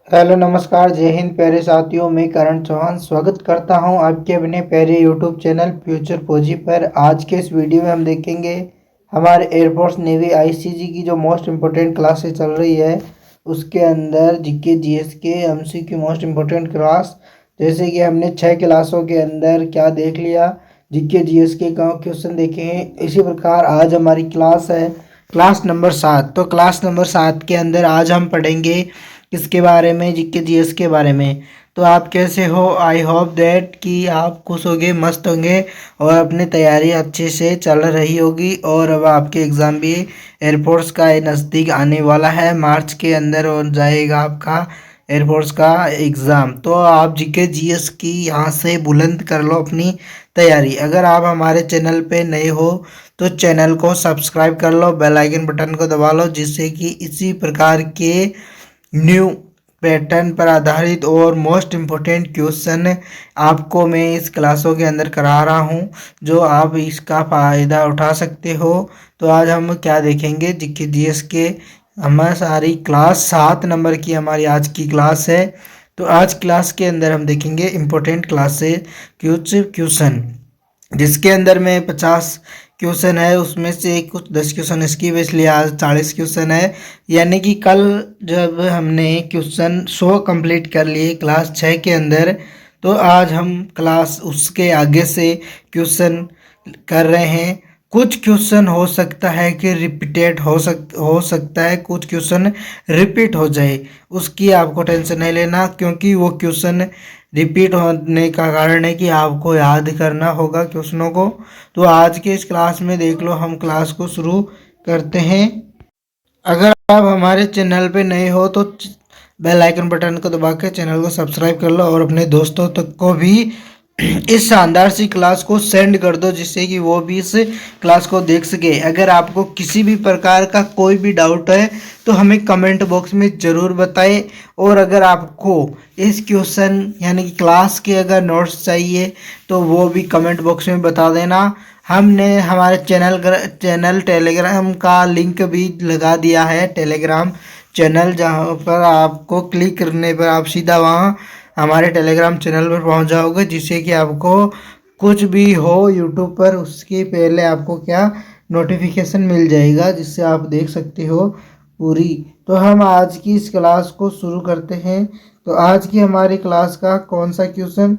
Hello नमस्कार जय हिंद प्यारे साथियों। मैं करण चौहान स्वागत करता हूं आपके अपने प्यारे यूट्यूब चैनल फ्यूचर फौजी पर। आज के इस वीडियो में हम देखेंगे हमारे एयरफोर्स नेवी आईसीजी की जो मोस्ट इम्पोर्टेंट क्लासेस चल रही है उसके अंदर जीके जीएस के एमसीक्यू मोस्ट इम्पोर्टेंट क्लास। जैसे कि हमने 6 क्लासों के अंदर क्या देख लिया, जीके जीएस के क्वेश्चन देखे हैं। इसी प्रकार आज हमारी क्लास है क्लास नंबर 7। तो क्लास नंबर 7 के अंदर आज हम पढ़ेंगे किसके बारे में, जीके जीएस के बारे में। तो आप कैसे हो? आई होप दैट कि आप खुश होंगे, मस्त होंगे और अपनी तैयारी अच्छे से चल रही होगी। और अब आपके एग्ज़ाम भी एयरफोर्स का नज़दीक आने वाला है, मार्च के अंदर हो जाएगा आपका एयरफोर्स का एग्ज़ाम। तो आप जीके जीएस की यहाँ से बुलंद कर लो अपनी तैयारी। अगर आप हमारे चैनल पे नए हो तो चैनल को सब्सक्राइब कर लो, बेल आइकन बटन को दबा लो, जिससे कि इसी प्रकार के न्यू पैटर्न पर आधारित और मोस्ट इम्पोर्टेंट क्वेश्चन आपको मैं इस क्लासों के अंदर करा रहा हूं, जो आप इसका फ़ायदा उठा सकते हो। तो आज हम क्या देखेंगे, जीके जीएस के हमारी सारी क्लास 7 नंबर की हमारी आज की क्लास है। तो आज क्लास के अंदर हम देखेंगे इम्पोर्टेंट क्लास से कुछ क्वेश्चन, जिसके अंदर में 50 क्वेश्चन है, उसमें से कुछ 10 क्वेश्चन इसकी, इसलिए आज 40 क्वेश्चन है। यानी कि कल जब हमने क्वेश्चन 100 कंप्लीट कर लिए क्लास 6 के अंदर, तो आज हम क्लास उसके आगे से क्वेश्चन कर रहे हैं। कुछ क्वेश्चन हो सकता है कि रिपीटेड हो सकता है, कुछ क्वेश्चन रिपीट हो जाए, उसकी आपको टेंशन नहीं लेना, क्योंकि वो क्वेश्चन रिपीट होने का कारण है कि आपको याद करना होगा क्वेश्चनों को। तो आज के इस क्लास में देख लो, हम क्लास को शुरू करते हैं। अगर आप हमारे चैनल पे नए हो तो बेल आइकन बटन को दबा के चैनल को सब्सक्राइब कर लो और अपने दोस्तों तक को भी इस शानदार सी क्लास को सेंड कर दो, जिससे कि वो भी इस क्लास को देख सके। अगर आपको किसी भी प्रकार का कोई भी डाउट है तो हमें कमेंट बॉक्स में ज़रूर बताएं। और अगर आपको इस क्वेश्चन यानी कि क्लास के अगर नोट्स चाहिए तो वो भी कमेंट बॉक्स में बता देना। हमने हमारे चैनल टेलीग्राम का लिंक भी लगा दिया है, टेलीग्राम चैनल, जहाँ पर आपको क्लिक करने पर आप सीधा वहाँ हमारे टेलीग्राम चैनल पर पहुँच जाओगे, जिससे कि आपको कुछ भी हो यूट्यूब पर उसके पहले आपको क्या नोटिफिकेशन मिल जाएगा, जिससे आप देख सकते हो पूरी। तो हम आज की इस क्लास को शुरू करते हैं। तो आज की हमारी क्लास का कौन सा क्वेश्चन,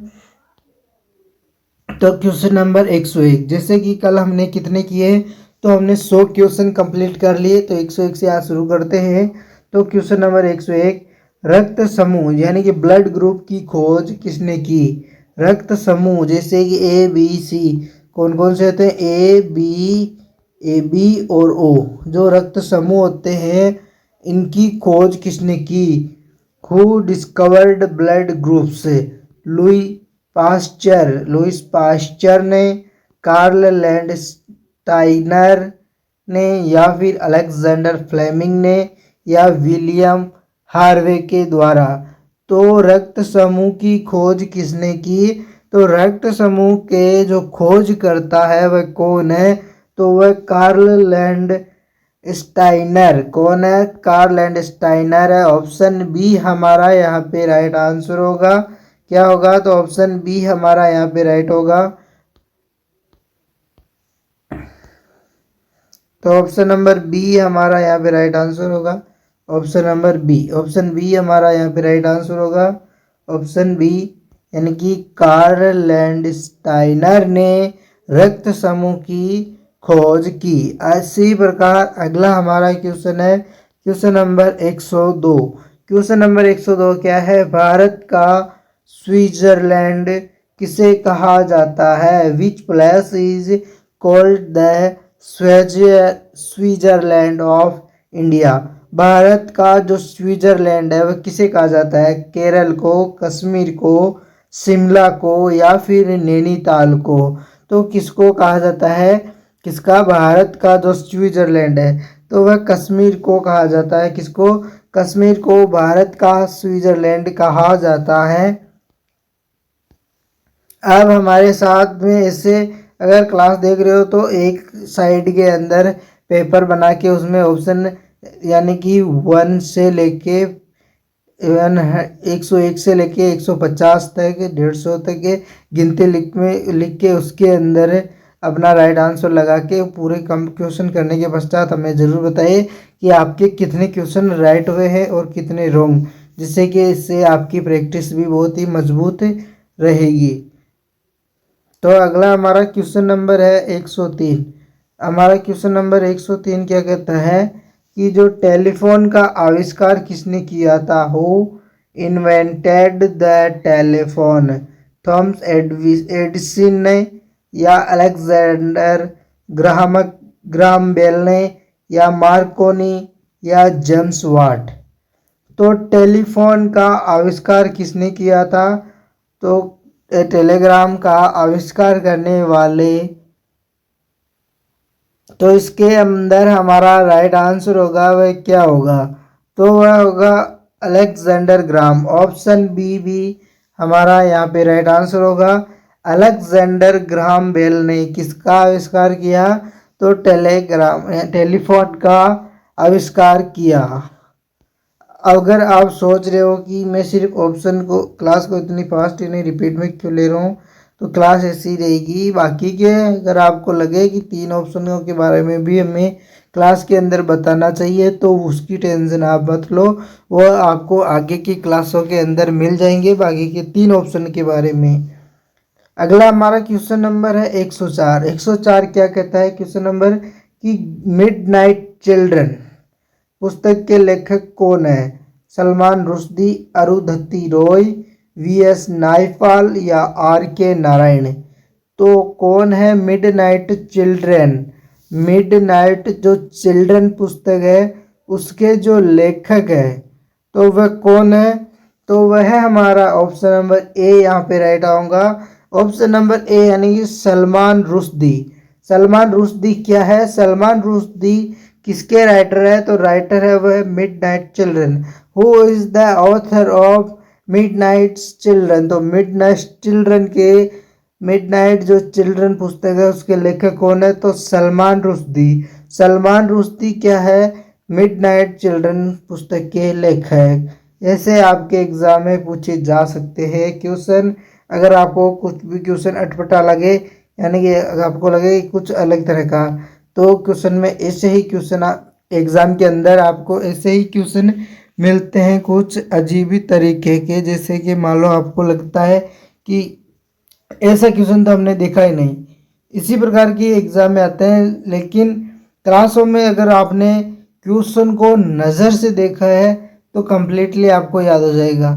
तो क्वेश्चन नंबर 101। जैसे कि कल हमने कितने किए, तो हमने 100 क्वेश्चन कंप्लीट कर लिए, तो 101 से आज शुरू करते हैं। तो क्वेश्चन नंबर 101, रक्त समूह यानी कि ब्लड ग्रुप की खोज किसने की? रक्त समूह जैसे कि ए बी सी, कौन कौन से होते हैं? ए बी और ओ, जो रक्त समूह होते हैं इनकी खोज किसने की? Who discovered blood groups? Louis Pasteur ने, कार्ल लैंडस्टाइनर ने, या फिर अलेक्जेंडर फ्लेमिंग ने, या विलियम हार्वे के द्वारा? तो रक्त समूह की खोज किसने की? तो रक्त समूह के जो खोज करता है वह कौन है? तो वह कार्ल लैंड स्टाइनर। कौन है? कार्ल लैंड स्टाइनर है। ऑप्शन बी हमारा यहाँ पे राइट आंसर होगा। क्या होगा? तो ऑप्शन बी हमारा यहाँ पे राइट होगा। तो ऑप्शन नंबर बी हमारा यहाँ पे राइट आंसर होगा। Option number B, option B हमारा यहाँ पे राइट आंसर होगा। ऑप्शन बी यानी कि कार्ल लैंडस्टाइनर ने रक्त समूह की खोज की। इसी प्रकार अगला हमारा क्वेश्चन है क्वेश्चन नंबर 102। क्वेश्चन नंबर 102 क्या है? भारत का स्विट्जरलैंड किसे कहा जाता है? Which place is called the Switzerland of India? Bharat का जो स्विट्जरलैंड है वह किसे कहा जाता है? केरल को, कश्मीर को, शिमला को, या फिर नैनीताल को? तो किसको कहा जाता है? किसका? भारत का जो स्विट्जरलैंड है तो वह कश्मीर को कहा जाता है। किसको? कश्मीर को भारत का स्विट्जरलैंड कहा जाता है। अब हमारे साथ में ऐसे अगर क्लास देख रहे हो तो एक साइड के अंदर पेपर बना के उसमें ऑप्शन यानी कि 1 से लेके 101 से लेके 150 तक 150 तक के गिनती लिख के उसके अंदर अपना राइट आंसर लगा के पूरे कम क्वेश्चन करने के पश्चात हमें ज़रूर बताइए कि आपके कितने क्वेश्चन राइट हुए हैं और कितने रॉन्ग, जिससे कि इससे आपकी प्रैक्टिस भी बहुत ही मजबूत रहेगी। तो अगला हमारा क्वेश्चन नंबर है 103। हमारा क्वेश्चन नंबर 103 क्या कहता है कि जो टेलीफोन का आविष्कार किसने किया था? Who invented the telephone? Thomas Edison ने, या अलेक्जेंडर ग्राहम बेल ने, या मार्कोनी, या जेम्स वाट? तो टेलीफोन का आविष्कार किसने किया था? तो टेलीग्राम का आविष्कार करने वाले, तो इसके अंदर हमारा राइट आंसर होगा वह क्या होगा? तो वह होगा अलेक्जेंडर ग्राम। ऑप्शन बी भी हमारा यहाँ पे राइट आंसर होगा। अलेक्जेंडर ग्राहम बेल ने किसका आविष्कार किया? तो टेलीफोन का आविष्कार किया। अगर आप सोच रहे हो कि मैं सिर्फ ऑप्शन को क्लास को इतनी फास्ट ही नहीं रिपीट में क्यों ले रहा हूँ, तो क्लास ऐसी रहेगी। बाकी के अगर आपको लगे कि 3 ऑप्शनों के बारे में भी हमें क्लास के अंदर बताना चाहिए तो उसकी टेंशन आप मत लो, वो आपको आगे की क्लासों के अंदर मिल जाएंगे बाकी के 3 ऑप्शन के बारे में। अगला हमारा क्वेश्चन नंबर है 104। 104 क्या कहता है क्वेश्चन नंबर कि मिडनाइट चिल्ड्रन पुस्तक के लेखक कौन है? सलमान रुश्दी, अरुंधति रॉय, वी.एस. नायपाल, या आर.के. नारायण? तो कौन है मिडनाइट चिल्ड्रन? मिडनाइट जो चिल्ड्रन पुस्तक है उसके जो लेखक है तो वह कौन है? तो वह हमारा ऑप्शन नंबर ए यहाँ पे राइट आऊँगा। ऑप्शन नंबर ए यानी कि सलमान रुश्दी। सलमान रुश्दी क्या है? सलमान रुश्दी किसके राइटर है? तो राइटर है वह midnight children. Who is the author of midnight children? तो मिडनाइट चिल्ड्रन के मिडनाइट जो चिल्ड्रन पुस्तक है उसके लेखक कौन है? तो सलमान रुश्दी। सलमान रुश्दी क्या है? मिडनाइट चिल्ड्रन पुस्तक के लेखक। ऐसे आपके एग्जाम में पूछे जा सकते हैं क्वेश्चन। अगर आपको कुछ भी क्वेश्चन अटपटा लगे यानी कि अगर आपको लगे कुछ अलग तरह का, तो क्वेश्चन में ऐसे ही क्वेश्चन एग्जाम के अंदर आपको ऐसे ही क्वेश्चन मिलते हैं कुछ अजीब ही तरीके के, जैसे कि मान लो आपको लगता है कि ऐसा क्वेश्चन तो हमने देखा ही नहीं, इसी प्रकार की एग्जाम में आते हैं। लेकिन क्लासों में अगर आपने क्वेश्चन को नज़र से देखा है तो कम्प्लीटली आपको याद हो जाएगा।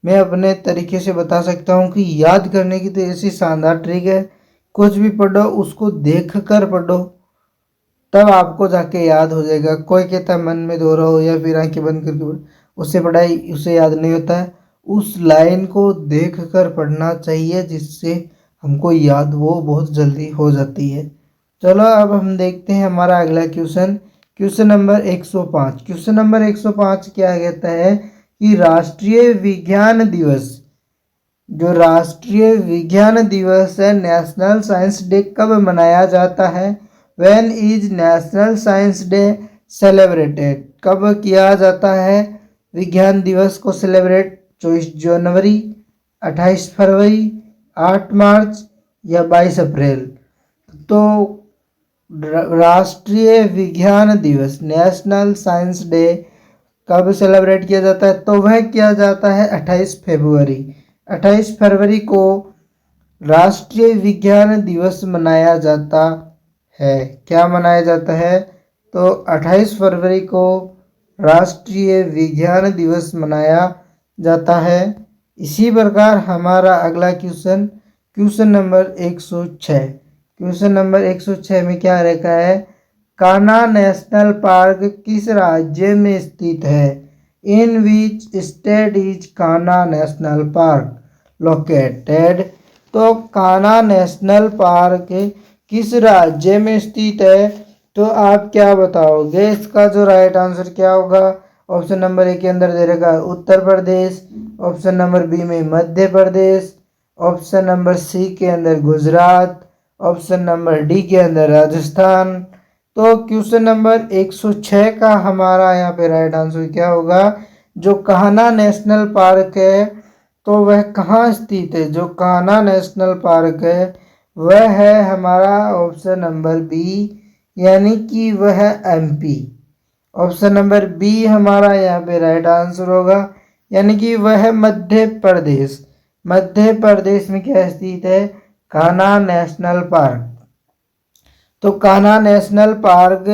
मैं अपने तरीके से बता सकता हूँ कि याद करने की तो ऐसी शानदार ट्रिक है, कुछ भी पढ़ो उसको देख कर पढ़ो तब आपको जाके याद हो जाएगा। कोई कहता है मन में दोहराओ या फिर आंखें बंद करके पढ़ो, उससे पढ़ाई उससे याद नहीं होता है। उस लाइन को देख कर पढ़ना चाहिए जिससे हमको याद वो बहुत जल्दी हो जाती है। चलो अब हम देखते हैं हमारा अगला question, question number 105। Question number 105 क्या कहता है कि राष्ट्रीय विज्ञान दिवस, जो राष्ट्रीय विज्ञान दिवस है नेशनल साइंस डे, कब मनाया जाता है? When is national science day celebrated? कब किया जाता है विज्ञान दिवस को सेलिब्रेट? 24 जनवरी, 28 फरवरी, 8 मार्च, या 22 अप्रैल? तो राष्ट्रीय विज्ञान दिवस नेशनल साइंस डे कब सेलिब्रेट किया जाता है? तो वह किया जाता है 28 फरवरी। 28 फरवरी को राष्ट्रीय विज्ञान दिवस मनाया जाता है। क्या मनाया जाता है? तो 28 फरवरी को राष्ट्रीय विज्ञान दिवस मनाया जाता है। इसी प्रकार हमारा अगला question, question number 106। Question number 106 में क्या रखा है? कान्हा नेशनल पार्क किस राज्य में स्थित है? In which state is Kanha national park located? तो कान्हा नेशनल पार्क किस राज्य में स्थित है? तो आप क्या बताओगे? इसका जो राइट आंसर क्या होगा? ऑप्शन नंबर ए के अंदर दे रखा है Uttar Pradesh, option number B में Madhya Pradesh, option number C के अंदर गुजरात, ऑप्शन नंबर डी के अंदर राजस्थान। तो क्वेश्चन नंबर 106 का हमारा यहाँ पे राइट आंसर क्या होगा? जो कान्हा नेशनल पार्क है तो वह कहाँ स्थित है? जो कान्हा नेशनल पार्क है वह है हमारा ऑप्शन नंबर बी, यानी कि वह एमपी। ऑप्शन नंबर बी हमारा यहाँ पे राइट आंसर होगा, यानी कि वह मध्य प्रदेश। मध्य प्रदेश में क्या स्थित है? Kanha national park. तो कान्हा नेशनल पार्क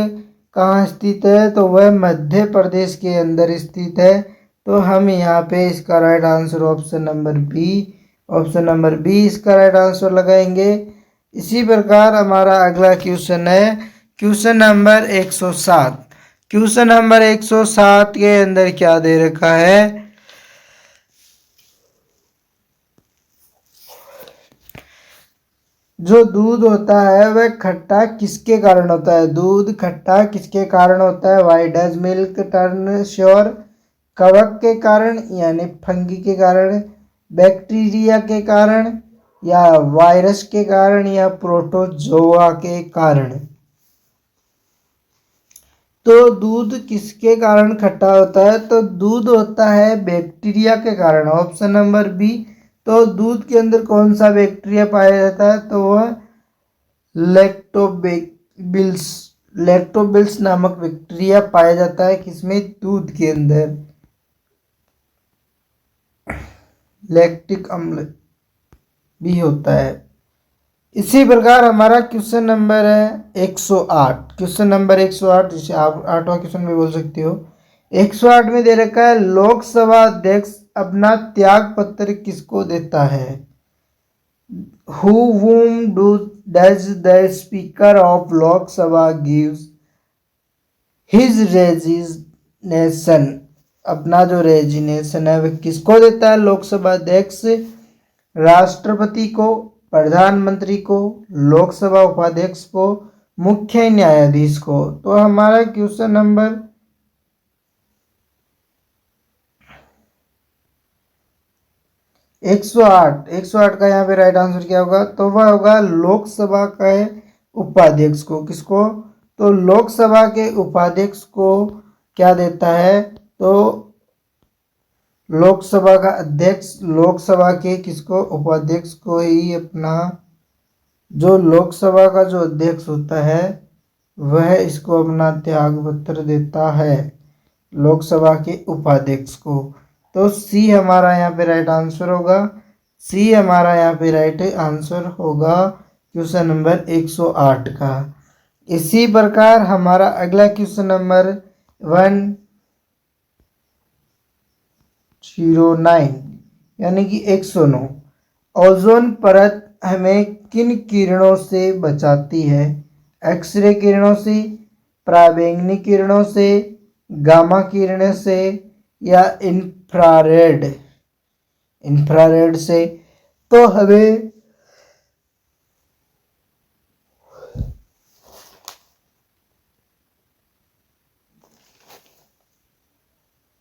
कहाँ स्थित है? तो वह मध्य प्रदेश के अंदर स्थित है। तो हम यहाँ पे इसका right answer option number B, option number B इसका राइट आंसर लगाएंगे। इसी प्रकार हमारा अगला क्वेश्चन है क्वेश्चन नंबर 107। क्वेश्चन नंबर 107 के अंदर क्या दे रखा है? जो दूध होता है वह खट्टा किसके कारण होता है? दूध खट्टा किसके कारण होता है? Why does milk turn sure? कवक के कारण यानी फंगी के कारण, बैक्टीरिया के कारण, या वायरस के कारण, या प्रोटोजोआ के कारण। तो दूध किसके कारण खट्टा होता है? तो दूध होता है बैक्टीरिया के कारण, ऑप्शन नंबर बी। तो दूध के अंदर कौन सा बैक्टीरिया पाया जाता है? तो वह लैक्टोबिल्स, लैक्टोबिल्स नामक बैक्टीरिया पाया जाता है किसमें? दूध के अंदर। लैक्टिक अम्ल भी होता है। इसी प्रकार हमारा क्वेश्चन नंबर है 108। क्वेश्चन नंबर 108, जिसे आप 8वां क्वेश्चन भी बोल सकते हो। 108 में दे रखा है लोकसभा अध्यक्ष अपना त्याग पत्र किसको देता है? whom does the speaker of Lok Sabha gives his resignation? अपना जो रेजिग्नेशन है वह किसको देता है? लोकसभा अध्यक्ष राष्ट्रपति को, प्रधानमंत्री को, लोकसभा उपाध्यक्ष को, मुख्य न्यायाधीश को। तो हमारा क्वेश्चन नंबर 108 का यहाँ पे राइट आंसर क्या होगा? तो वह होगा लोकसभा के उपाध्यक्ष को। किसको? तो लोकसभा के उपाध्यक्ष को क्या देता है? तो लोकसभा का अध्यक्ष लोकसभा के किसको? उपाध्यक्ष को ही अपना, जो लोकसभा का जो अध्यक्ष होता है वह इसको अपना त्याग पत्र देता है, लोकसभा के उपाध्यक्ष को। तो सी हमारा यहाँ पे राइट आंसर होगा। सी हमारा यहाँ पे राइट आंसर होगा क्वेश्चन नंबर 108 का। इसी प्रकार हमारा अगला क्वेश्चन नंबर 109 यानी कि 109। ओजोन परत हमें किन किरणों से बचाती है? एक्सरे किरणों से, पराबैंगनी किरणों से, गामा किरणों से, या इंफ्रारेड, इंफ्रारेड से। तो हमें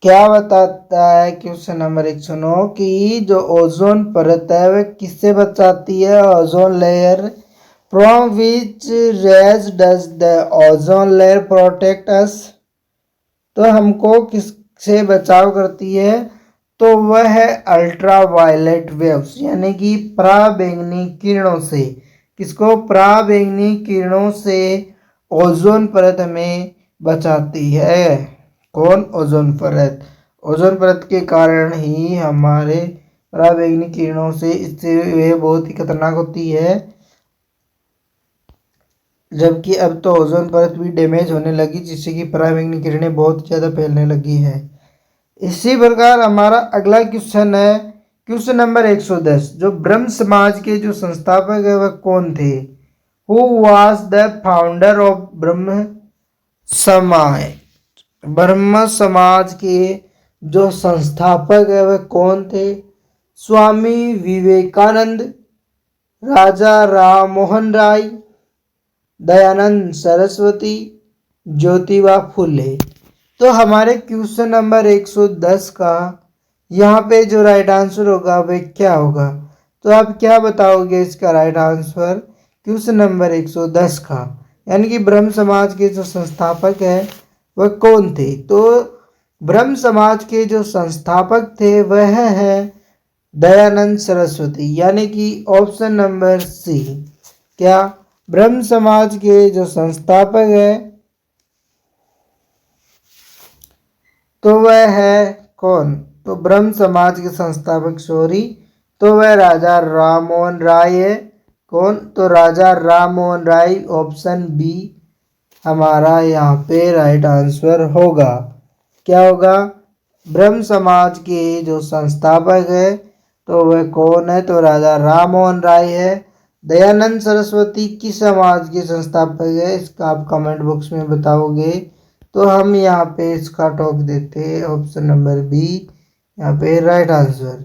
क्या बताता है क्वेश्चन नंबर 109 कि जो ओजोन परत है वह किससे बचाती है? Ozone layer. From which rays does the ozone layer protect us? तो हमको किससे बचाव करती है? तो वह है अल्ट्रा वायलेट वेव्स, यानी कि पराबैंगनी किरणों से। किसको? पराबैंगनी किरणों से ओजोन परत हमें बचाती है। कौन? ओजोन परत। ओजोन परत के कारण ही हमारे पराबैंगनी किरणों से, इससे वे बहुत ही खतरनाक होती है। जबकि अब तो ओजोन परत भी डैमेज होने लगी, जिससे कि पराबैंगनी किरणें बहुत ज़्यादा फैलने लगी है। इसी प्रकार हमारा अगला क्वेश्चन है क्वेश्चन नंबर 110। जो ब्रह्म समाज के जो संस्थापक है वह कौन थे? Who was the founder of ब्रह्म समाज? ब्रह्म समाज के जो संस्थापक है वह कौन थे? स्वामी विवेकानंद, राजा राम मोहन राय, दयानंद सरस्वती, ज्योतिबा फुले। तो हमारे क्वेश्चन नंबर 110 का यहाँ पे जो राइट आंसर होगा वह क्या होगा? तो आप क्या बताओगे इसका राइट आंसर क्वेश्चन नंबर 110 का? यानी कि ब्रह्म समाज के जो संस्थापक है वह कौन थे? तो ब्रह्म समाज के जो संस्थापक थे वह है दयानंद सरस्वती, यानी कि ऑप्शन नंबर सी। क्या ब्रह्म समाज के जो संस्थापक है तो वह है कौन? तो ब्रह्म समाज के संस्थापक सॉरी तो वह राजा राम मोहन राय है। कौन? तो राजा राम मोहन राय, ऑप्शन बी हमारा यहाँ पे राइट आंसर होगा। क्या होगा? ब्रह्म समाज के जो संस्थापक है तो वह कौन है? तो राजा राम मोहन राय है। दयानंद सरस्वती किस समाज के संस्थापक है? इसका आप कमेंट बॉक्स में बताओगे तो हम यहाँ पे इसका टॉप देते हैं ऑप्शन नंबर बी, यहाँ पे राइट आंसर।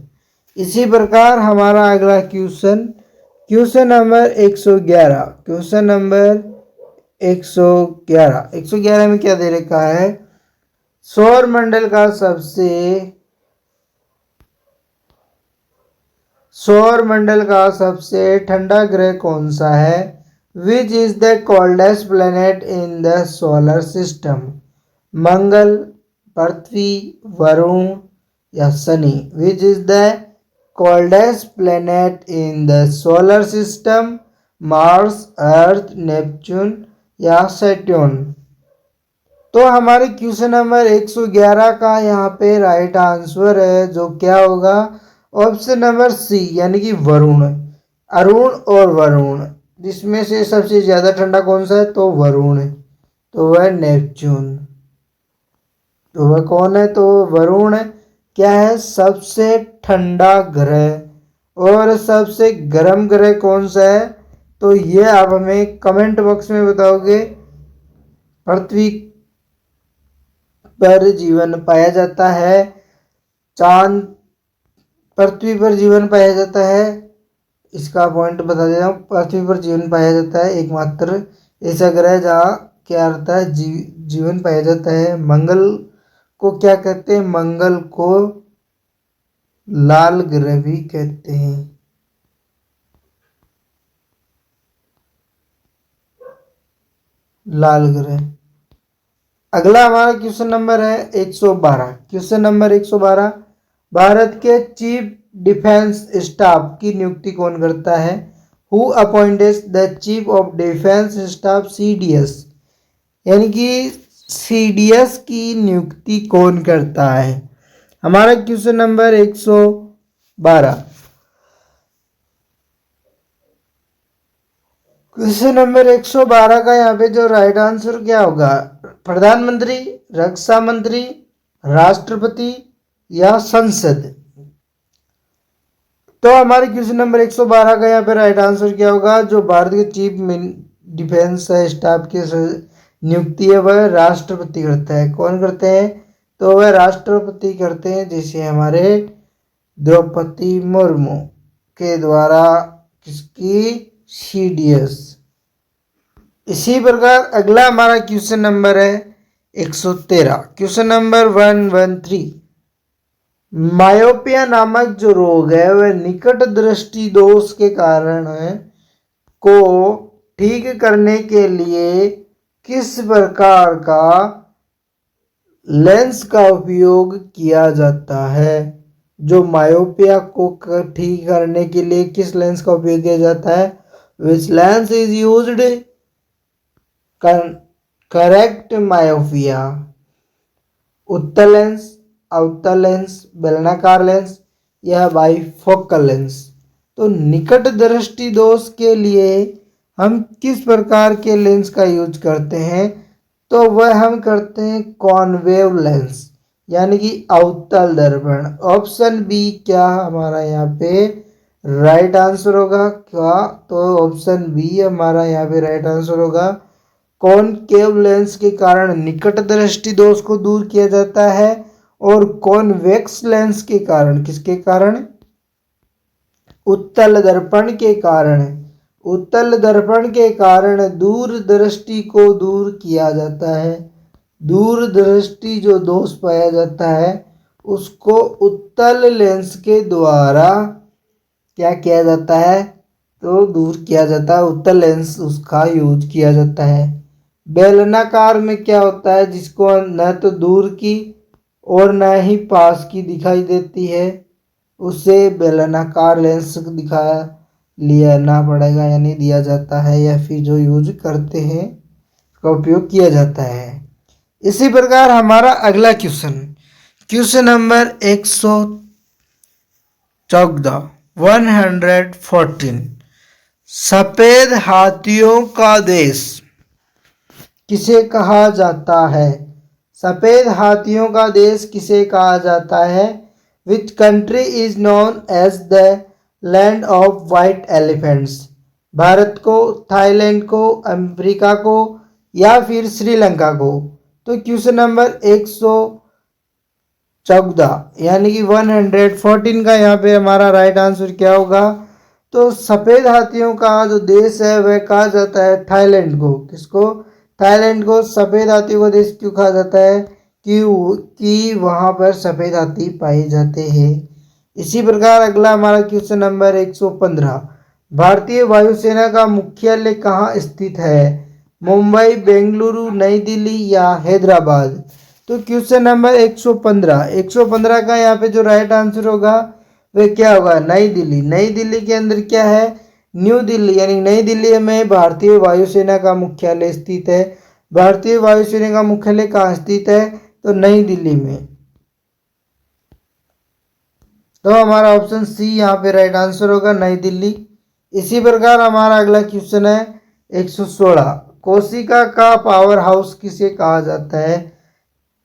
इसी प्रकार हमारा अगला क्वेश्चन नंबर 111। क्वेश्चन नंबर 111 में क्या दे रखा है? सौर मंडल का सबसे ठंडा ग्रह कौन सा है? Which is the coldest planet in the solar system? मंगल, पृथ्वी, वरुण या शनि? Which is the coldest planet in the solar system? Mars, Earth, Neptune या सैटर्न? तो हमारे क्वेश्चन नंबर 111 का यहाँ पे राइट आंसर है जो क्या होगा? ऑप्शन नंबर सी, यानी कि वरुण। अरुण और वरुण, जिसमें से सबसे ज्यादा ठंडा कौन सा है? तो वरुण है, तो वह नेपच्यून। तो वह कौन है? तो वरुण क्या है? सबसे ठंडा ग्रह। और सबसे गर्म ग्रह कौन सा है? तो ये आप हमें कमेंट बॉक्स में बताओगे। पृथ्वी पर जीवन पाया जाता है, चांद, पृथ्वी पर जीवन पाया जाता है। इसका पॉइंट बता देता हूँ, पृथ्वी पर जीवन पाया जाता है एकमात्र ऐसा ग्रह जहाँ क्या रहता है? जीवन पाया जाता है। मंगल को क्या कहते हैं? मंगल को लाल ग्रह भी कहते हैं। लाल ग्रह। अगला हमारा क्वेश्चन नंबर है 112। क्वेश्चन नंबर 112, भारत के चीफ डिफेंस स्टाफ की नियुक्ति कौन करता है? Who appointed the chief of defence staff, CDS? यानी कि सीडीएस की नियुक्ति कौन करता है? हमारा क्वेश्चन नंबर 112। क्वेश्चन नंबर 112 का यहाँ पे जो राइट आंसर क्या होगा? प्रधानमंत्री, रक्षा मंत्री, राष्ट्रपति या संसद? तो हमारे क्वेश्चन नंबर 112 का यहाँ पे राइट आंसर क्या होगा? जो भारत के चीफ डिफेंस स्टाफ की नियुक्ति है वह राष्ट्रपति करता है। कौन करते हैं? तो वह राष्ट्रपति करते हैं, जैसे हमारे द्रौपदी मुर्मू के द्वारा किसकी? सीडीएस। इसी प्रकार अगला हमारा क्वेश्चन नंबर है 113। क्वेश्चन नंबर 113, मायोपिया नामक जो रोग है वह निकट दृष्टि दोष के कारण को ठीक करने के लिए किस प्रकार का लेंस का उपयोग किया जाता है? जो मायोपिया को ठीक करने के लिए किस लेंस का उपयोग किया जाता है? Which lens is used correct myopia? उत्तल लेंस, अवतल लेंस, बेलनाकार लेंस या बाइफोकल लेंस? तो निकट दृष्टि दोष के लिए हम किस प्रकार के लेंस का यूज करते हैं? तो वह हम करते हैं कॉनवेव लेंस, यानी कि अवतल दर्पण। ऑप्शन बी क्या हमारा यहाँ पे राइट आंसर होगा? क्या? तो ऑप्शन बी हमारा यहाँ पे राइट आंसर होगा। कॉनकेव लेंस के कारण निकट दृष्टि दोष को दूर किया जाता है और कॉन्वेक्स लेंस के कारण किसके कारण? उत्तल दर्पण के कारण। उत्तल दर्पण के कारण दूर दृष्टि को दूर किया जाता है। दूर दृष्टि जो दोष पाया जाता है उसको उत्तल लेंस के द्वारा क्या किया जाता है? तो दूर किया जाता है, उत्तल लेंस उसका यूज किया जाता है। बेलनाकार में क्या होता है? जिसको न तो दूर की और न ही पास की दिखाई देती है, उसे बेलनाकार लेंस दिखा लेना पड़ेगा यानी दिया जाता है, या फिर जो यूज करते हैं का उपयोग किया जाता है। इसी प्रकार हमारा अगला क्वेश्चन नंबर 114 114 सफेद हाथियों का देश किसे कहा जाता है? सफेद हाथियों का देश किसे कहा जाता है? Which country is known as the land of white elephants? Bharat को, थाईलैंड को, अमेरिका को, या फिर श्रीलंका को? तो क्वेश्चन नंबर 114 यानी कि 114 का यहाँ पे हमारा राइट आंसर क्या होगा? तो सफेद हाथियों का जो देश है वह कहा जाता है थाईलैंड को। किसको? थाईलैंड को सफेद हाथियों का देश क्यों कहा जाता है? कि वहां पर सफेद हाथी पाए जाते हैं। इसी प्रकार अगला हमारा क्वेश्चन नंबर 115 भारतीय वायुसेना का मुख्यालय कहाँ स्थित है? मुंबई, बेंगलुरु, नई दिल्ली या हैदराबाद? तो क्वेश्चन नंबर 115 का यहाँ पे जो राइट आंसर होगा वह क्या होगा? नई दिल्ली। नई दिल्ली के अंदर क्या है? न्यू दिल्ली, यानी नई दिल्ली में भारतीय वायुसेना का मुख्यालय स्थित है। भारतीय वायुसेना का मुख्यालय कहाँ स्थित है? तो नई दिल्ली में। तो हमारा ऑप्शन सी यहाँ पे राइट आंसर होगा, नई दिल्ली। इसी प्रकार हमारा अगला क्वेश्चन है 116 कोशिका का पावर हाउस किसे कहा जाता है?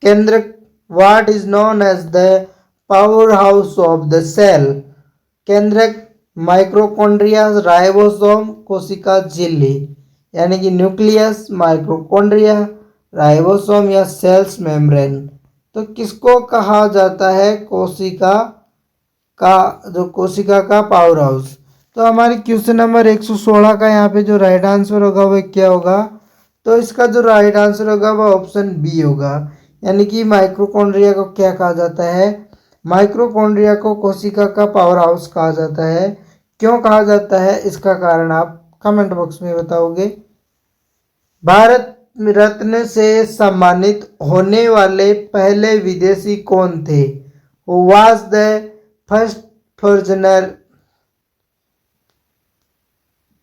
केंद्र what is known as the power house of the cell? केंद्रक, माइक्रोकॉन्ड्रिया, राइबोसोम, कोशिका झिल्ली, यानी कि न्यूक्लियस, माइक्रोकॉन्ड्रिया, राइबोसोम या सेल्स मेम्ब्रेन? तो किसको कहा जाता है कोशिका का पावर हाउस? तो हमारे क्वेश्चन नंबर 116 का यहाँ पे जो राइट आंसर होगा वह क्या होगा? तो इसका जो राइट आंसर होगा वह ऑप्शन बी होगा, यानी कि माइक्रोकॉन्ड्रिया को क्या कहा जाता है? माइक्रोकॉन्ड्रिया को कोशिका का पावर हाउस कहा जाता है। क्यों कहा जाता है इसका कारण आप कमेंट बॉक्स में बताओगे। भारत रत्न से सम्मानित होने वाले पहले विदेशी कौन थे? Who was the first foreigner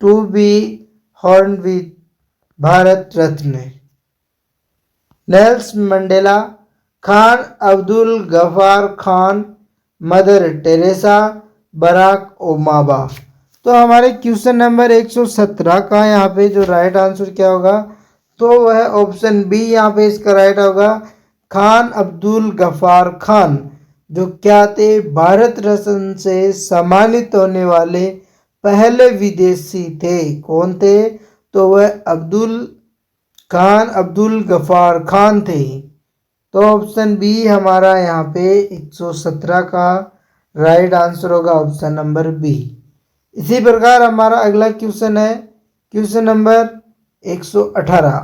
to be honored with Bharat Ratna? Nelson Mandela, Khan Abdul Ghaffar Khan, mother Teresa, Barack Obama? तो हमारे क्वेश्चन नंबर 117 का यहाँ पे जो राइट आंसर क्या होगा? तो वह ऑप्शन बी यहाँ पे इसका राइट होगा, खान अब्दुल गफार खान, जो क्या थे? भारत रत्न से सम्मानित होने वाले पहले विदेशी थे। कौन थे? तो वह खान अब्दुल गफार खान थे। तो ऑप्शन बी हमारा यहाँ पे 117 का राइट आंसर होगा, ऑप्शन नंबर बी। इसी प्रकार हमारा अगला क्वेश्चन है क्वेश्चन नंबर 118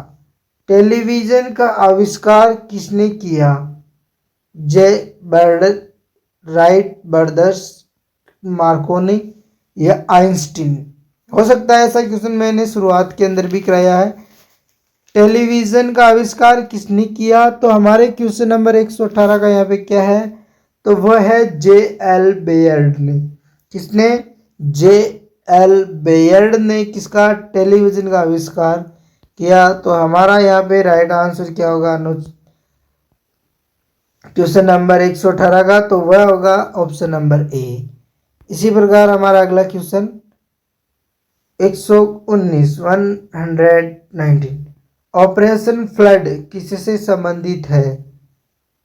टेलीविजन का आविष्कार किसने किया? जे बर्ड राइट ब्रदर्स, मार्कोनी या आइंस्टीन? हो सकता है ऐसा क्वेश्चन मैंने शुरुआत के अंदर भी कराया है। टेलीविजन का आविष्कार किसने किया? तो हमारे क्वेश्चन नंबर 118 का यहाँ पे क्या है? तो वह है J.L. बेयर्ड ने। किसने? J.L. बेयर्ड ने किसका? टेलीविजन का आविष्कार किया। तो हमारा यहाँ पे राइट आंसर क्या होगा क्वेश्चन नंबर 118 का? तो वह होगा ऑप्शन नंबर ए। इसी प्रकार हमारा अगला क्वेश्चन 119 ऑपरेशन फ्लड किससे संबंधित है?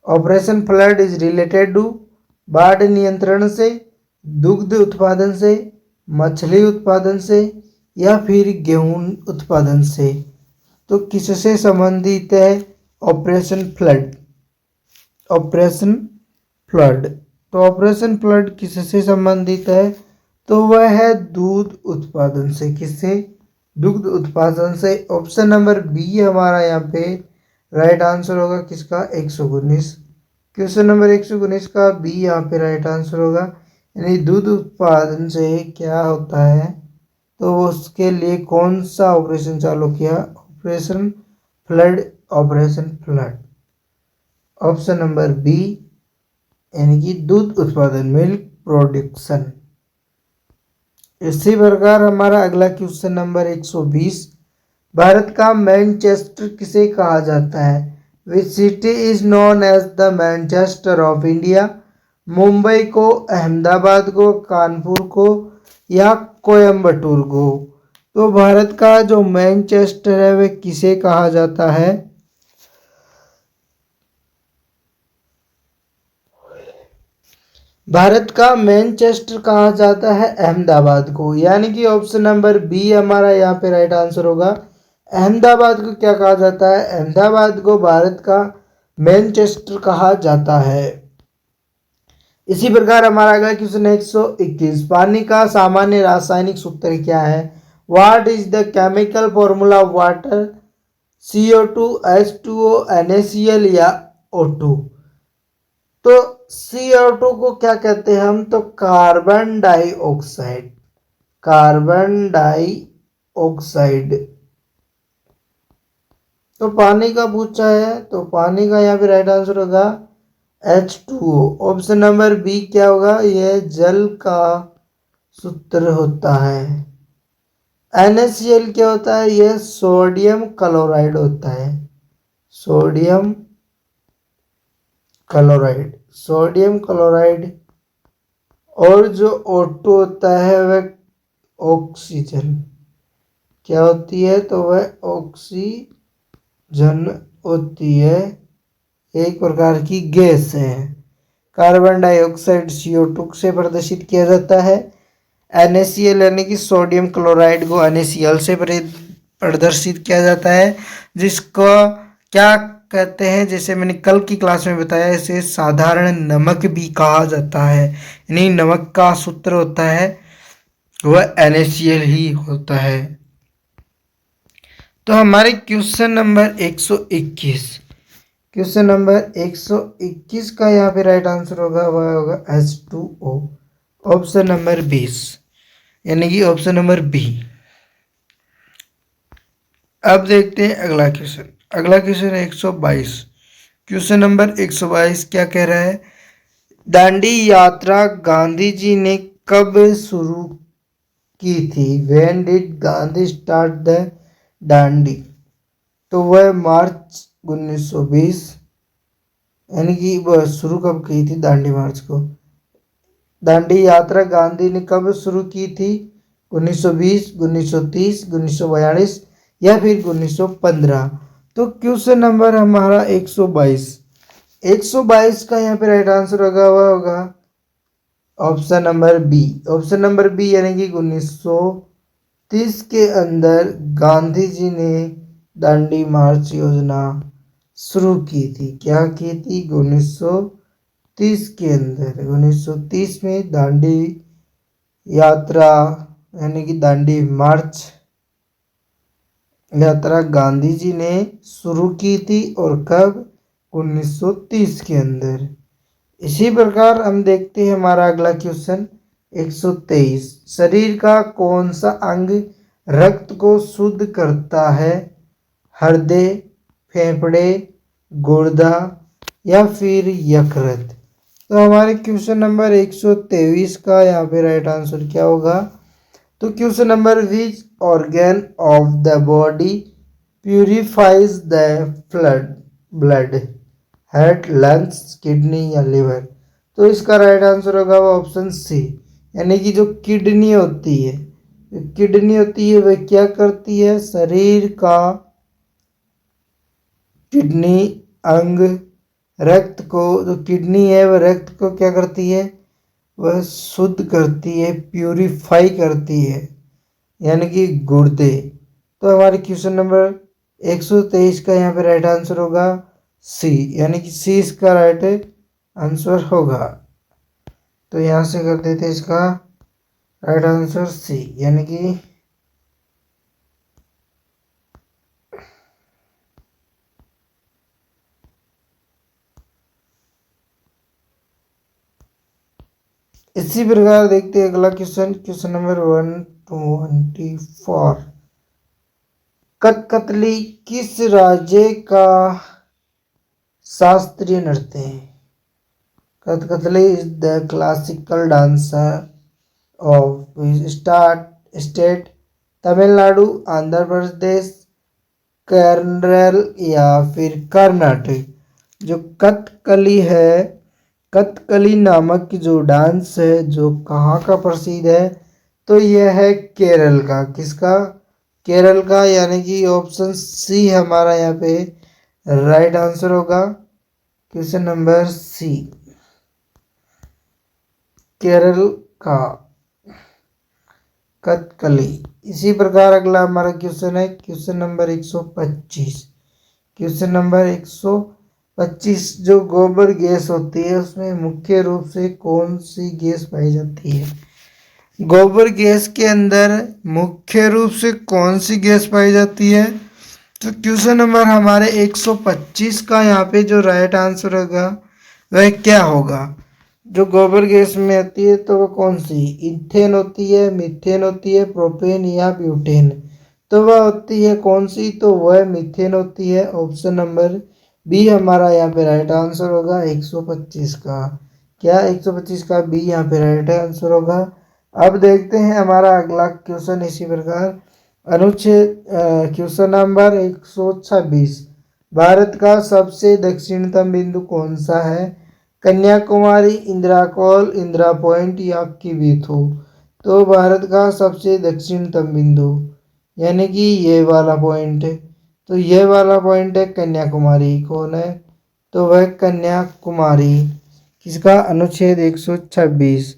Operation flood is related to बाढ़ नियंत्रण से, दुग्ध उत्पादन से, मछली उत्पादन से, या फिर गेहूं उत्पादन से? तो किससे संबंधित है ऑपरेशन फ्लड? ऑपरेशन फ्लड, तो ऑपरेशन फ्लड किससे संबंधित है? तो वह है दूध उत्पादन से। किससे? दुग्ध उत्पादन से। ऑप्शन नंबर बी हमारा यहाँ पे राइट आंसर होगा किसका? 119। क्वेश्चन नंबर 119 का बी यहाँ पे राइट आंसर होगा, यानी दूध उत्पादन से क्या होता है? तो उसके लिए कौन सा ऑपरेशन चालू किया? Operation flood, operation flood. Option number B यानी कि दूध उत्पादन, मिल्क प्रोडक्शन। इसी प्रकार हमारा अगला क्वेश्चन नंबर 120, भारत का मैनचेस्टर किसे कहा जाता है? Which city is known as the Manchester of India? Mumbai को, अहमदाबाद को, कानपुर को या कोयम्बटूर को? तो भारत का जो मैनचेस्टर है वह किसे कहा जाता है? भारत का मैनचेस्टर कहा जाता है अहमदाबाद को, यानी कि ऑप्शन नंबर बी हमारा यहाँ पे राइट आंसर होगा। अहमदाबाद को क्या कहा जाता है? अहमदाबाद को भारत का मैनचेस्टर कहा जाता है। इसी प्रकार हमारा अगला क्वेश्चन है 121, पानी का सामान्य रासायनिक सूत्र क्या है? What is the chemical formula of water? CO2, H2O, NaCl या O2? तो CO2 को क्या कहते हैं हम? तो कार्बन डाइऑक्साइड, कार्बन डाइऑक्साइड। तो पानी का पूछा है तो पानी का यहाँ पे राइट आंसर होगा H2O। ऑप्शन नंबर बी क्या होगा? यह जल का सूत्र होता है। NaCl क्या होता है? यह सोडियम क्लोराइड होता है, सोडियम क्लोराइड, सोडियम क्लोराइड। और जो O2 होता है वह ऑक्सीजन क्या होती है? तो वह ऑक्सीजन होती है, एक प्रकार की गैस है। कार्बन डाइऑक्साइड CO2 से प्रदर्शित किया जाता है। NaCl यानी कि सोडियम क्लोराइड को NaCl से प्रदर्शित किया जाता है, जिसको क्या कहते हैं? जैसे मैंने कल की क्लास में बताया, इसे साधारण नमक भी कहा जाता है। यानी नमक का सूत्र होता है वह NaCl ही होता है। तो हमारे क्वेश्चन नंबर 121, क्वेश्चन नंबर 121 का यहाँ पे राइट आंसर होगा वह होगा H2O, ऑप्शन नंबर 20 यानी कि ऑप्शन नंबर बी। अब देखते हैं अगला क्वेश्चन। अगला क्वेश्चन है 122, क्वेश्चन नंबर 122 क्या कह रहा है? दांडी यात्रा गांधी जी ने कब शुरू की थी? When did Gandhi start the Dandi? तो वह मार्च 1920, यानी कि वह शुरू कब की थी दांडी मार्च को? दांडी यात्रा गांधी ने कब शुरू की थी? 1920, 1930, 1942 या फिर 1915? तो क्वेश्चन नंबर हमारा 122, 122 का यहाँ पे राइट आंसर होगा वह होगा option number B, option number B यानी कि 1930 के अंदर गांधी जी ने दांडी मार्च योजना शुरू की थी। क्या की थी? 1930 के अंदर, 1930 में दांडी यात्रा यानी कि दांडी मार्च यात्रा गांधी जी ने शुरू की थी। और कब? 1930 के अंदर। इसी प्रकार हम देखते हैं हमारा अगला क्वेश्चन 123, शरीर का कौन सा अंग रक्त को शुद्ध करता है? हृदय, फेफड़े, गुर्दा या फिर यकृत? तो हमारे क्वेश्चन नंबर 123 का यहाँ पे राइट आंसर क्या होगा? तो question number which organ of the body purifies the blood? Heart, lungs, kidney या लिवर? तो इसका राइट आंसर होगा वो ऑप्शन सी, यानी कि जो किडनी होती है, किडनी होती है वह क्या करती है? शरीर का किडनी अंग रक्त को, जो किडनी है वह रक्त को क्या करती है? वह शुद्ध करती है, प्यूरिफाई करती है, यानी कि गुर्दे। तो हमारे क्वेश्चन नंबर 123 का यहाँ पे राइट आंसर होगा सी, यानी कि सी इसका राइट आंसर होगा। तो यहाँ से कर देते इसका राइट आंसर सी, यानी कि इसी प्रकार देखते हैं अगला क्वेश्चन, क्वेश्चन नंबर 124, कठपुतली किस राज्य का शास्त्रीय नृत्य है। Kathakali is the classical dancer of state Tamil Nadu, Andhra Pradesh, Kerala या फिर कर्नाटक। जो कथकली है, कथकली नामक जो डांस है जो कहाँ का प्रसिद्ध है, तो यह है केरल का। किसका? केरल का, यानी कि ऑप्शन सी हमारा यहाँ पे राइट आंसर होगा। क्वेश्चन नंबर सी, केरल का कथकली। इसी प्रकार अगला हमारा क्वेश्चन है क्वेश्चन नंबर 125। क्वेश्चन नंबर 125, जो गोबर गैस होती है उसमें मुख्य रूप से कौन सी गैस पाई जाती है? गोबर गैस के अंदर मुख्य रूप से कौन सी गैस पाई जाती है? तो क्वेश्चन नंबर हमारे 125 का यहाँ पे जो राइट आंसर होगा वह क्या होगा? जो गोबर गैस में आती है तो वो कौन सी? इथेन होती है, मीथेन होती है, प्रोपेन या ब्यूटेन? तो वह होती है कौन सी? तो वह मीथेन होती है। ऑप्शन नंबर बी हमारा यहाँ पे राइट आंसर होगा 125 का। क्या 125 का बी यहाँ पे राइट आंसर होगा? अब देखते हैं हमारा अगला क्वेश्चन इसी प्रकार। अनुच्छेद क्वेश्चन नंबर 126, भारत का सबसे दक्षिणतम बिंदु कौन सा है? कन्याकुमारी, इंदिरा कॉल, इंदिरा पॉइंट या किवीथू? तो भारत का सबसे दक्षिणतम बिंदु यानी कि ये वाला पॉइंट है, तो ये वाला पॉइंट है कन्याकुमारी। कौन है? तो वह कन्याकुमारी। किसका? अनुच्छेद 126।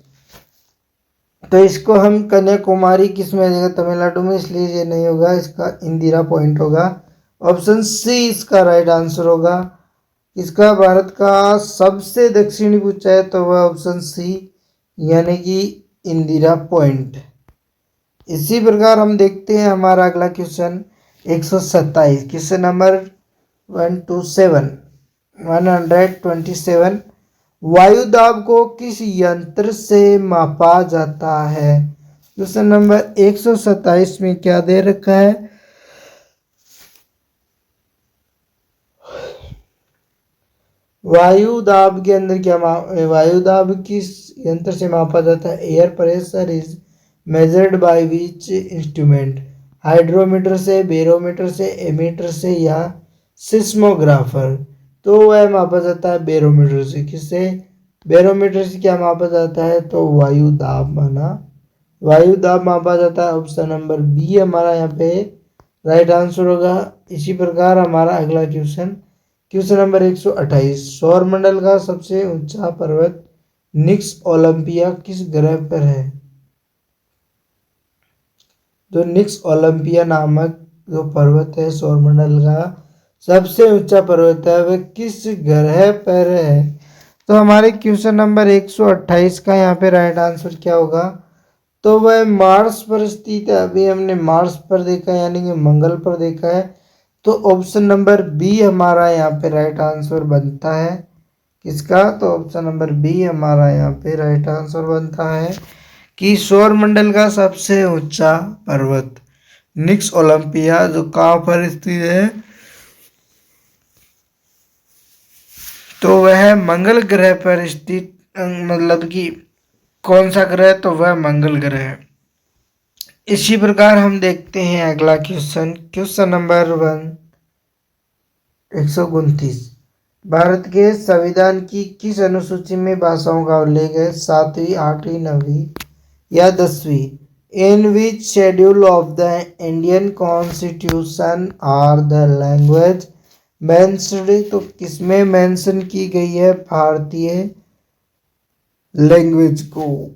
तो इसको हम कन्याकुमारी किस में आ जाएगा? तमिलनाडु में, इसलिए ये नहीं होगा, इसका इंदिरा पॉइंट होगा। ऑप्शन सी इसका राइट आंसर होगा। इसका भारत का सबसे दक्षिणी ऊंचाई, तो वह ऑप्शन सी यानी कि इंदिरा पॉइंट। इसी प्रकार हम देखते हैं हमारा अगला क्वेश्चन 127। क्वेश्चन नंबर 127, वायु दाब को किस यंत्र से मापा जाता है? क्वेश्चन नंबर 127 में क्या दे रखा है? वायु दाब के अंदर क्या वायु दाब किस यंत्र से मापा जाता है? Air pressure is measured by which instrument? Hydrometer से, बैरोमीटर से, एमीटर से या सिस्मोग्राफर? तो वह मापा जाता है बैरोमीटर से। किससे? बैरोमीटर से क्या मापा जाता है? तो वायु दाब माना, वायु दाब मापा जाता है। ऑप्शन नंबर बी हमारा यहाँ पे राइट आंसर होगा। इसी प्रकार हमारा अगला क्वेश्चन क्वेश्चन नंबर 128, सौरमंडल का सबसे ऊंचा पर्वत निक्स ओलंपिया किस ग्रह पर है? जो निक्स ओलंपिया नामक जो पर्वत है सौरमंडल का सबसे ऊंचा पर्वत है, वह किस ग्रह पर है? तो हमारे क्वेश्चन नंबर 128 का यहाँ पे राइट आंसर क्या होगा? तो वह मार्स पर स्थित है। अभी हमने मार्स पर देखा है, यानी कि मंगल पर देखा है। तो ऑप्शन नंबर बी हमारा यहाँ पे राइट आंसर बनता है। किसका? तो ऑप्शन नंबर बी हमारा यहाँ पे राइट आंसर बनता है कि सौरमंडल का सबसे ऊंचा पर्वत निक्स ओलंपिया जो कहाँ पर स्थित है? तो वह मंगल ग्रह पर स्थित, मतलब कि कौन सा ग्रह? तो वह मंगल ग्रह है। इसी प्रकार हम देखते हैं अगला क्वेश्चन क्वेश्चन नंबर 129, भारत के संविधान की किस अनुसूची में भाषाओं का उल्लेख है? 7वीं, 8वीं, 9वीं या 10वीं? In which schedule of the Indian constitution are the language mentioned? तो किसमें मेंशन की गई है भारतीय लैंग्वेज को,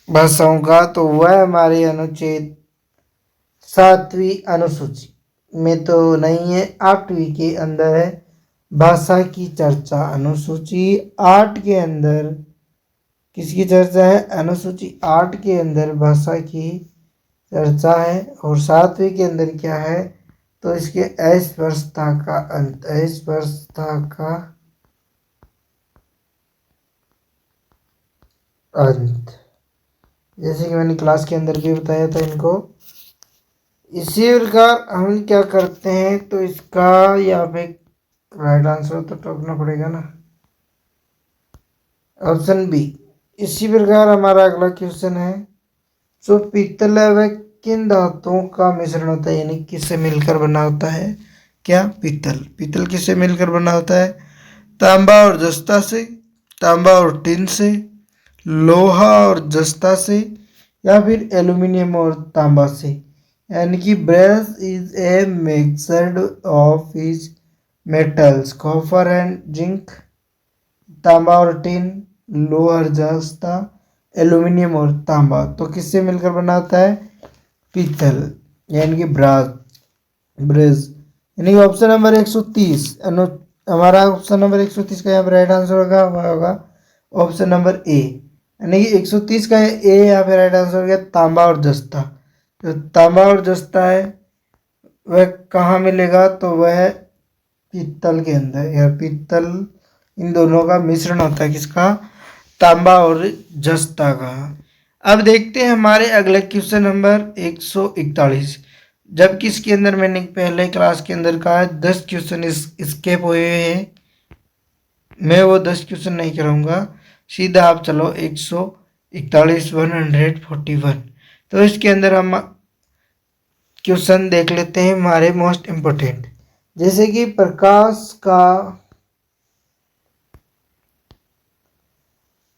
भाषाओं का? तो वह हमारे अनुच्छेद 7वीं अनुसूची में तो नहीं है, 8वीं के अंदर है भाषा की चर्चा। अनुसूची 8 के अंदर किसकी चर्चा है? अनुसूची 8 के अंदर भाषा की चर्चा है। और 7वीं के अंदर क्या है? तो इसके अस्पृश्यता का अंत, अस्पृश्यता का अंत, जैसे कि मैंने क्लास के अंदर भी बताया था इनको। इसी प्रकार हम क्या करते हैं, तो इसका यहाँ पे राइट आंसर तो टोकना पड़ेगा ना, ऑप्शन बी। इसी प्रकार हमारा अगला क्वेश्चन है, जो पीतल है वह किन धातुओं का मिश्रण होता है, यानी किससे मिलकर बना होता है? क्या? पीतल। पीतल किससे मिलकर बना होता है? तांबा और जस्ता से, तांबा और टिन से, लोहा और जस्ता से, या फिर एल्यूमिनियम और तांबा से। यानी कि brace is a mixture of is metals copper and zinc, तांबा और टिन, लोहा और जस्ता, एल्यूमिनियम और तांबा। तो किससे मिलकर बना होता है? पीतल, यानी कि ब्रेस। यानी कि ऑप्शन नंबर 130 हमारा ऑप्शन नंबर 130 का यहाँ पर राइट आंसर होगा, वह होगा ऑप्शन नंबर ए। यानी कि 130 का ए यहाँ पे राइट आंसर हो गया, तांबा और जस्ता। तो तांबा और जस्ता है वह कहाँ मिलेगा? तो वह पीतल के अंदर, या पीतल, इन दोनों का मिश्रण होता है, किसका? तांबा और जस्ता का। अब देखते हैं हमारे अगले क्वेश्चन नंबर 141। जबकि इसके अंदर मैंने पहले क्लास के अंदर कहा 10 क्वेश्चन स्केप हुए हैं, मैं वो 10 क्वेश्चन नहीं कराऊंगा, सीधा आप चलो 141 141। तो इसके अंदर हम क्वेश्चन देख लेते हैं हमारे मोस्ट इम्पोर्टेंट, जैसे कि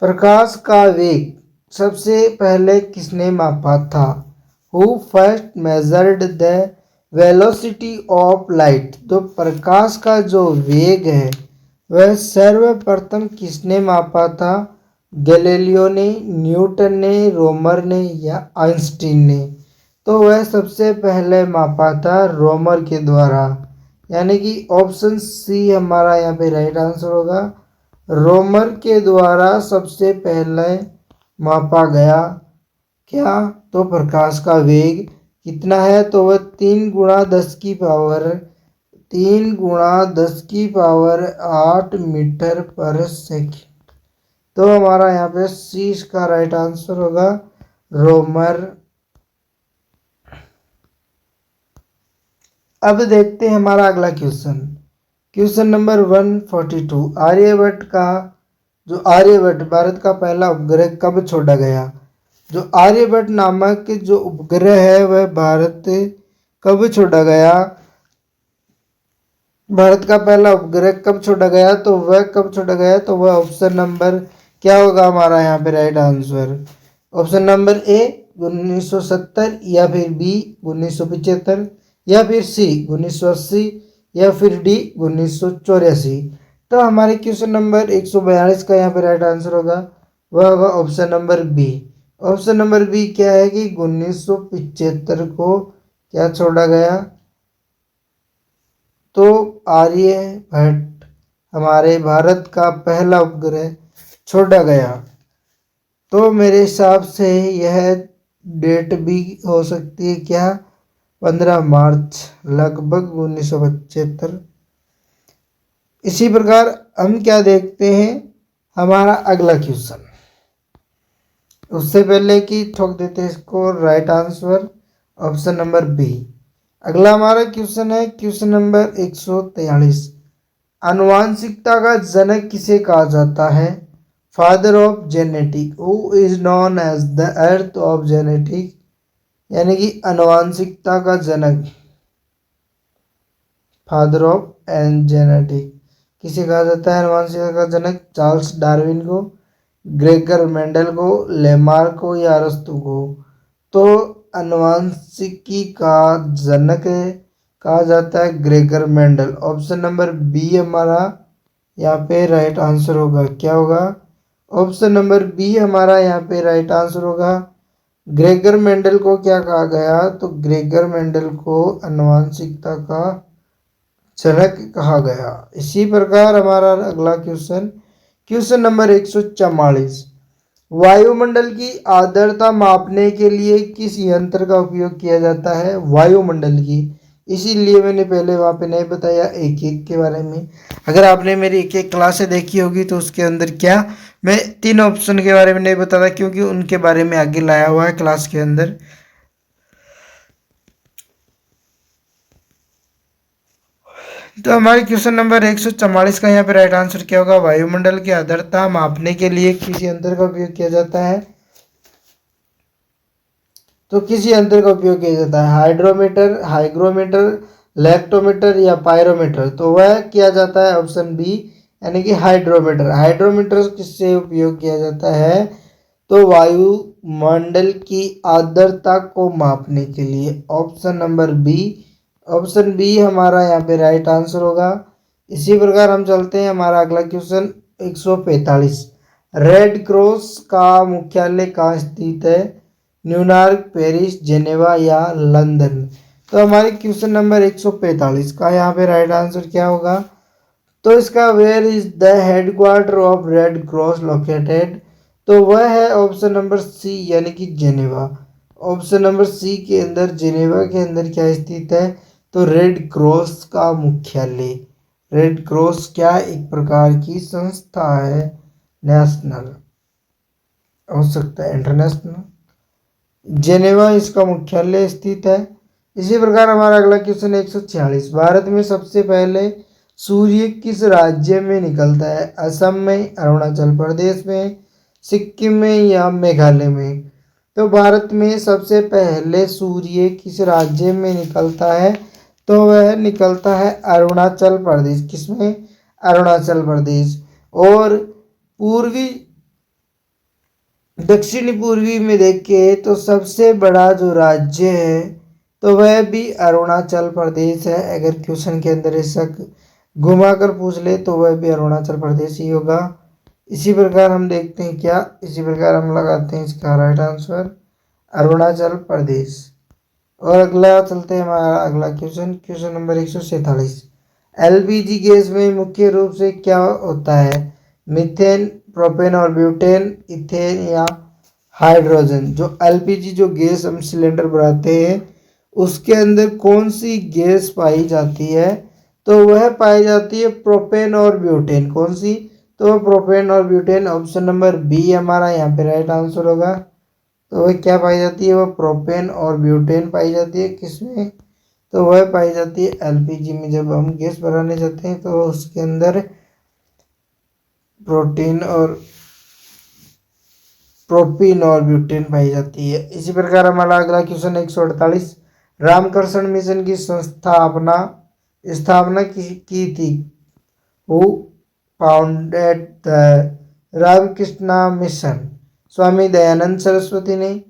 प्रकाश का वेग सबसे पहले किसने मापा था? Who first measured the velocity of light. तो प्रकाश का जो वेग है वह सर्वप्रथम किसने मापा था? गैलीलियो ने, न्यूटन ने, रोमर ने, या आइंस्टीन ने। तो वह सबसे पहले मापा था रोमर के द्वारा, यानी कि ऑप्शन सी हमारा यहाँ पे राइट आंसर होगा। रोमर के द्वारा सबसे पहले मापा गया क्या? तो प्रकाश का वेग कितना है? तो वह 3 × 10⁸ मीटर पर सेकेंड। तो हमारा यहाँ पे सी इसका राइट आंसर होगा, रोमर। अब देखते हैं हमारा अगला question, question number 142। Aryabhata Bharat का पहला उपग्रह कब छोड़ा गया? जो आर्यभट्ट नामक जो उपग्रह है वह भारत कब छोड़ा गया? भारत का पहला उपग्रह कब छोड़ा गया? तो वह कब छोड़ा गया? तो वह ऑप्शन नंबर क्या होगा हमारा यहाँ पे right answer? Option number A 1970, या फिर बी 1975, या फिर सी 1980, या फिर डी 1984। तो हमारे क्वेश्चन नंबर 142 का यहाँ पे राइट आंसर होगा, वह होगा option number B. Option number B क्या है कि 1975 को क्या छोड़ा गया? तो आर्यभट्ट हमारे भारत का पहला उपग्रह छोड़ा गया। तो मेरे हिसाब से यह डेट भी हो सकती है क्या? 15 मार्च लगभग 1975। इसी प्रकार हम क्या देखते हैं हमारा अगला क्वेश्चन, उससे पहले कि ठोक देते हैं इसको right answer option number B. अगला हमारा क्वेश्चन है क्वेश्चन नंबर 143। आनुवांशिकता का जनक किसे कहा जाता है? Father of genetic, who is known as the earth of genetic. यानी कि आनुवांशिकता का जनक, फादर ऑफ एंड जेनेटिक, किसे कहा जाता है आनुवांशिकता का जनक? चार्ल्स डार्विन को, ग्रेगर मेंडल को, लेमार्क को, या अरस्तु को। तो आनुवांशिकी का जनक कहा जाता है Gregor Mendel. Option number B हमारा यहाँ पे राइट आंसर होगा, क्या होगा? ऑप्शन नंबर बी हमारा यहाँ पे राइट आंसर होगा। ग्रेगर मेंडल को क्या कहा गया? तो ग्रेगर मेंडल को आनुवांशिकता का जनक कहा गया। इसी प्रकार हमारा अगला क्वेश्चन, क्वेश्चन नंबर 144। वायुमंडल की आर्द्रता मापने के लिए किस यंत्र का उपयोग किया जाता है? वायुमंडल की, इसीलिए मैंने पहले वहाँ पे नहीं बताया एक एक के बारे में। अगर आपने मेरी एक एक क्लासें देखी होगी तो उसके अंदर क्या मैं 3 ऑप्शन के बारे में नहीं बताता, क्योंकि उनके बारे में आगे लाया हुआ है क्लास के अंदर। तो हमारे क्वेश्चन नंबर 144 का यहाँ पे राइट आंसर क्या होगा? वायुमंडल की आर्द्रता मापने के लिए किसी यंत्र का उपयोग किया जाता है? तो किसी यंत्र का उपयोग किया जाता है? हाइड्रोमीटर, हाइग्रोमीटर, लैक्टोमीटर या पायरोमीटर? तो वह किया जाता है ऑप्शन बी, यानी कि हाइड्रोमीटर। हाइड्रोमीटर किससे उपयोग किया जाता है? तो वायुमंडल की आर्द्रता को मापने के लिए। Option number B, option B हमारा यहाँ पे राइट आंसर होगा। इसी प्रकार हम चलते हैं हमारा अगला क्वेश्चन 145। रेड क्रॉस का मुख्यालय कहाँ स्थित है? न्यूयॉर्क, पेरिस, जेनेवा या लंदन? तो हमारे क्वेश्चन नंबर 145 का यहाँ पे राइट आंसर क्या होगा? तो इसका where is the headquarter of Red Cross located? तो वह है ऑप्शन नंबर सी, यानी कि जेनेवा। ऑप्शन नंबर सी के अंदर, जेनेवा के अंदर क्या स्थित है? तो रेड क्रॉस का मुख्यालय। रेड क्रॉस क्या एक प्रकार की संस्था है, नेशनल हो सकता है, इंटरनेशनल। जेनेवा इसका मुख्यालय स्थित है। इसी प्रकार हमारा अगला क्वेश्चन 146। भारत में सबसे पहले सूर्य किस राज्य में निकलता है? असम में, अरुणाचल प्रदेश में, सिक्किम में या मेघालय में? तो भारत में सबसे पहले सूर्य किस राज्य में निकलता है? तो वह निकलता है अरुणाचल प्रदेश। किसमें? अरुणाचल प्रदेश। और पूर्वी दक्षिणी पूर्वी में देखे तो सबसे बड़ा जो राज्य है तो वह भी अरुणाचल प्रदेश है। अगर क्वेश्चन के अंदर ऐसा घुमा कर पूछ ले तो वह भी अरुणाचल प्रदेश ही होगा। इसी प्रकार हम देखते हैं क्या, इसी प्रकार हम लगाते हैं इसका राइट आंसर अरुणाचल प्रदेश। और अगला चलते हैं हमारा अगला question, question number 147। LPG gas में मुख्य रूप से क्या होता है? मीथेन, प्रोपेन और ब्यूटेन, इथेन या हाइड्रोजन? जो एलपीजी जो गैस हम सिलेंडर बनाते हैं उसके अंदर कौन सी गैस पाई जाती है? तो वह पाई जाती है प्रोपेन और ब्यूटेन। कौन सी? तो प्रोपेन और ब्यूटेन। ऑप्शन नंबर बी हमारा यहाँ पे राइट आंसर होगा। तो वह क्या पाई जाती है? वह प्रोपेन और ब्यूटेन पाई जाती है। किसमें? तो वह पाई जाती है एलपीजी में। जब हम गैस बनाने जाते हैं तो उसके अंदर प्रोपीन और ब्यूटेन पाई जाती है। इसी प्रकार हमारा अगला क्वेश्चन 148। रामकृष्ण मिशन की स्थापना की थी? Who founded the Ramakrishna mission? Swami Dayanand Saraswati ने,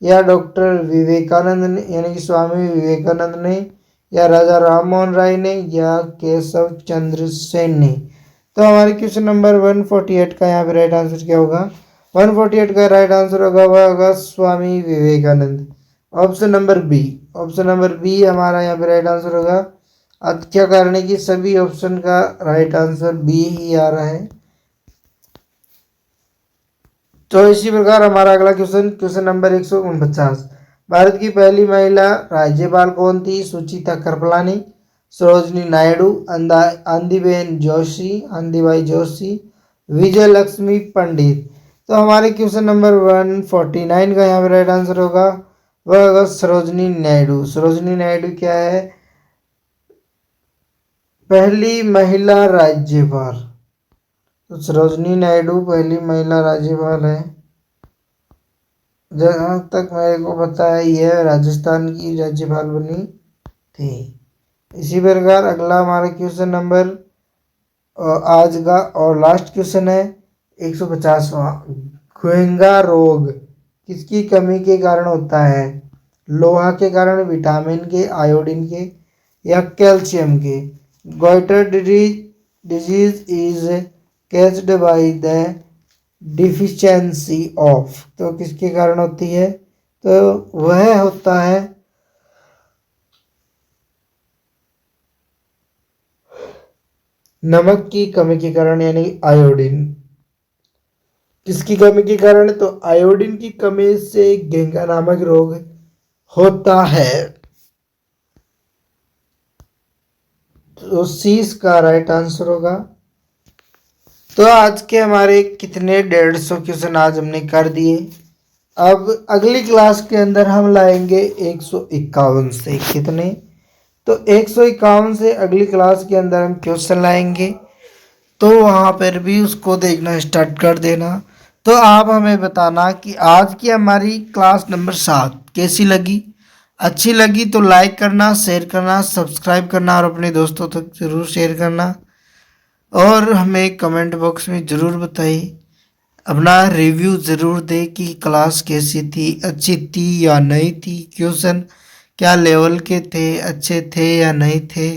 या डॉक्टर विवेकानंद ने, यानी कि स्वामी विवेकानंद ने, या राजा राम मोहन राय ने, या केशव चंद्र सेन ने? तो हमारे क्वेश्चन नंबर 148 का यहाँ पे राइट आंसर क्या होगा? 148 का राइट आंसर होगा वह होगा Swami Vivekananda. Option number B, option number B हमारा यहाँ पे राइट आंसर होगा। क्या कारण है कि सभी ऑप्शन का राइट आंसर बी ही आ रहा है। तो इसी प्रकार हमारा अगला क्वेश्चन, क्वेश्चन नंबर 149। भारत की पहली महिला राज्यपाल कौन थी? सुचिता कृपलानी, सरोजनी नायडू, आंदीबेन जोशी, आंदीबाई जोशी, विजय लक्ष्मी पंडित? तो हमारे क्वेश्चन नंबर 149 का यहाँ पे राइट आंसर होगा वह होगा सरोजनी नायडू। सरोजनी नायडू क्या है? पहली महिला राज्यपाल। तो सरोजनी नायडू पहली महिला राज्यपाल है। जहाँ तक मेरे को पता है यह राजस्थान की राज्यपाल बनी थी। इसी प्रकार अगला हमारा क्वेश्चन नंबर आज का और लास्ट क्वेश्चन है 150वां। घुइंगा रोग किसकी कमी के कारण होता है? लोहा के कारण, विटामिन के, आयोडीन के या कैल्शियम के? Goitre disease is catched by the deficiency of? तो किसके कारण होती है? तो वह होता है नमक की कमी के कारण, यानी आयोडीन। किसकी कमी के कारण? तो आयोडीन की कमी से घेंगा नामक रोग होता है। तो सी इसका राइट आंसर होगा। तो आज के हमारे कितने 150 क्वेश्चन आज हमने कर दिए। अब अगली क्लास के अंदर हम लाएंगे 151 से कितने तो 151 से अगली क्लास के अंदर हम क्वेश्चन लाएंगे, तो वहाँ पर भी उसको देखना स्टार्ट कर देना। तो आप हमें बताना कि आज की हमारी क्लास नंबर 7 कैसी लगी। अच्छी लगी तो लाइक करना, शेयर करना, सब्सक्राइब करना और अपने दोस्तों तक ज़रूर शेयर करना। और हमें कमेंट बॉक्स में ज़रूर बताइए, अपना रिव्यू ज़रूर दे कि क्लास कैसी थी, अच्छी थी या नहीं थी, क्वेश्चन क्या लेवल के थे, अच्छे थे या नहीं थे।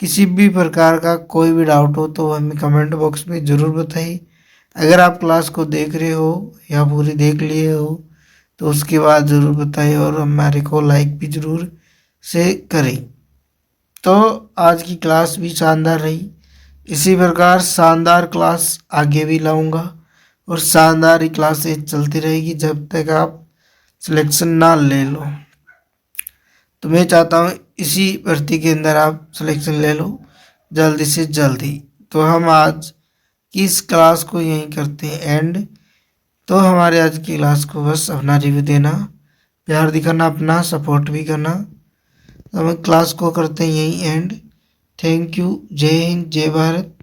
किसी भी प्रकार का कोई भी डाउट हो तो हमें कमेंट बॉक्स में ज़रूर बताइए। अगर आप क्लास को देख रहे हो या पूरी देख लिए हो तो उसके बाद ज़रूर बताइए और हमारे को लाइक भी ज़रूर से करें। तो आज की क्लास भी शानदार रही, इसी प्रकार शानदार क्लास आगे भी लाऊंगा और शानदार ही क्लासेस चलती रहेगी जब तक आप सिलेक्शन ना ले लो। तो मैं चाहता हूँ इसी भर्ती के अंदर आप सिलेक्शन ले लो जल्दी से जल्दी। तो हम आज की इस क्लास को यहीं करते हैं एंड। तो हमारे आज की क्लास को बस अपना रिव्यू देना, प्यार दिखाना, अपना सपोर्ट भी करना। तो हम क्लास को करते हैं यहीं एंड। Thank you. जय हिंद, जय भारत।